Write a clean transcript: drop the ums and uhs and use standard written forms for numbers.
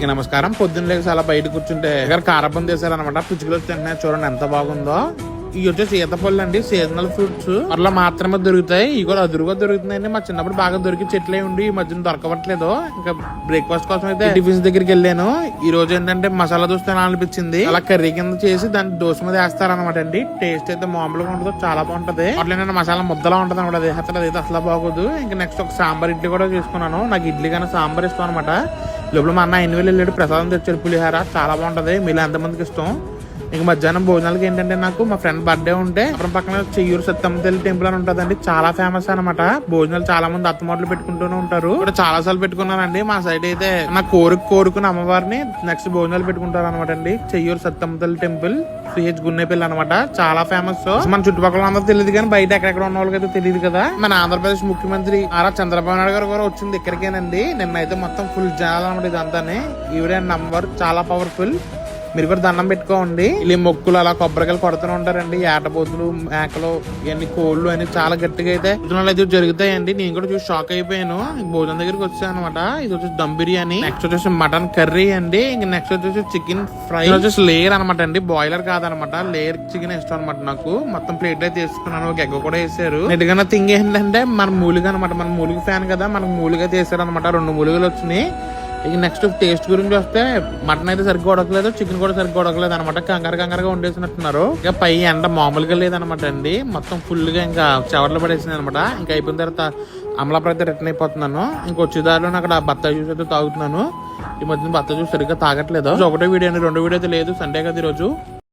నమస్కారం. పొద్దున్న లేక చాలా బయట కూర్చుంటే కారపం చేశారనమాట. పిచ్చుకలు తింటున్నాయి, చూడండి ఎంత బాగుందో. ఇవి వచ్చేసి సీతపళ్ళు అండి, సీజనల్ ఫ్రూట్స్ అట్లా మాత్రమే దొరుకుతాయి. ఇవి కూడా అదురుగా దొరుకుతున్నాయండి. మా చిన్నప్పుడు బాగా దొరికి చెట్లే ఉండి ఈ మధ్యన దొరకవట్లేదు. ఇంకా బ్రేక్ఫాస్ట్ కోసం అయితే టిఫిన్స్ దగ్గరికి వెళ్ళాను. ఈ రోజు ఏంటంటే మసాలా దోశ అనిపించింది. అలా కర్రీ కింద చేసి దాన్ని దోశ మీద వేస్తారనమాట అండి. టేస్ట్ అయితే మామూలుగా ఉండదు, చాలా బాగుంటది. అట్లా మసాలా ముద్దలా ఉంటది అనమాట. అది అసలు బాగోదు. ఇంకా నెక్స్ట్ ఒక సాంబార్ ఇడ్లీ కూడా చేసుకున్నాను. నాకు ఇడ్లీ కన్నా సాంబార్ ఇష్టం అనమాట. లోపల మా అన్న 8,000 వెళ్ళాడు, ప్రసాదం తెచ్చాడు పులిహార, చాలా బాగుంటది. మీలో ఎంతమందికి ఇష్టం? ఇంక మధ్యాహ్నం భోజనాలకి ఏంటంటే నాకు మా ఫ్రెండ్ బర్త్డే ఉంటే అప్పుడు పక్కన చెయ్యూరు సత్తమ్మ తల్లి టెంపుల్ అని ఉంటదండి, చాలా ఫేమస్ అనమాట. భోజనాలు చాలా మంది అత్తమాటలు పెట్టుకుంటూనే ఉంటారు. ఇక్కడ చాలా సార్లు పెట్టుకున్నానండి. మా సైడ్ అయితే నా కోరుకున్న అమ్మవారిని నెక్స్ట్ భోజనాలు పెట్టుకుంటారు అనమాట అండి. చెయ్యూరు సత్తమ్మ తల్లి టెంపుల్ సిహెచ్ గున్నేపల్లి అనమాట, చాలా ఫేమస్. మన చుట్టుపక్కల అందరూ తెలియదు కానీ బయట ఎక్కడెక్కడ ఉన్న వాళ్ళకైతే తెలియదు కదా. మన ఆంధ్రప్రదేశ్ ముఖ్యమంత్రి నారా చంద్రబాబు నాయుడు గారు కూడా వచ్చింది ఇక్కడికేనండి. నిన్నైతే మొత్తం ఫుల్ జనాలు అనమాట. ఇదంతానే ఈవిడే నంబర్ చాలా పవర్ఫుల్. మీరు కూడా దండం పెట్టుకోండి. ఇలా మొక్కులు అలా కొబ్బరికాయలు కొడుతూనే ఉంటారండి. ఏటపోతులు, మేకలు, ఇవన్నీ కోళ్ళు అని చాలా గట్టిగా అయితే భోజనాలు అయితే జరుగుతాయండి. నేను కూడా చూసి షాక్ అయిపోయాను. భోజనం దగ్గరికి వచ్చాను అనమాట. ఇది వచ్చేసి దమ్ బిర్యానీ, నెక్స్ట్ వచ్చేసి మటన్ కర్రీ అండి. ఇంక నెక్స్ట్ వచ్చేసి చికెన్ ఫ్రై, వచ్చేసి లేయర్ అనమాట అండి, బాయిలర్ కాదనమాట. లేయర్ చికెన్ ఇష్టం అనమాట నాకు. మొత్తం ప్లేట్ అయితే తీసుకున్నాను. ఒక ఎగ్ కూడా వేసారు. నెట్గా థింగ్ ఏంటంటే మన మూలిగా అనమాట, మన మూలిగా ఫ్యాన్ కదా, మనకు మూలిగా తీసారు అనమాట. 2 మూలిగలు వచ్చినాయి. ఇక నెక్స్ట్ టేస్ట్ గురించి వస్తే మటన్ అయితే సరిగ్గా ఉడకలేదు, చికెన్ కూడా సరిగ్గా ఉడకలేదు అనమాట. కంగారుగా వండేసినట్టున్నారు. ఇక పై ఎండ మామూలుగా లేదనమాట అండి. మొత్తం ఫుల్ గా ఇంకా చవర్లు పడేసింది అనమాట. ఇంకా అయిపోయిన తర్వాత అమలాపురం అయితే రిటర్న్ అయిపోతున్నాను. ఇంకొచ్చేదారిలో అక్కడ బత్తాయి జ్యూస్ అయితే తాగుతున్నాను. ఈ మధ్యన బత్తాయి జ్యూస్ సరిగ్గా తాగట్లేదు. ఒకటో వీడియో అండి, 2 వీడియో అయితే లేదు. సండే కదా ఈరోజు.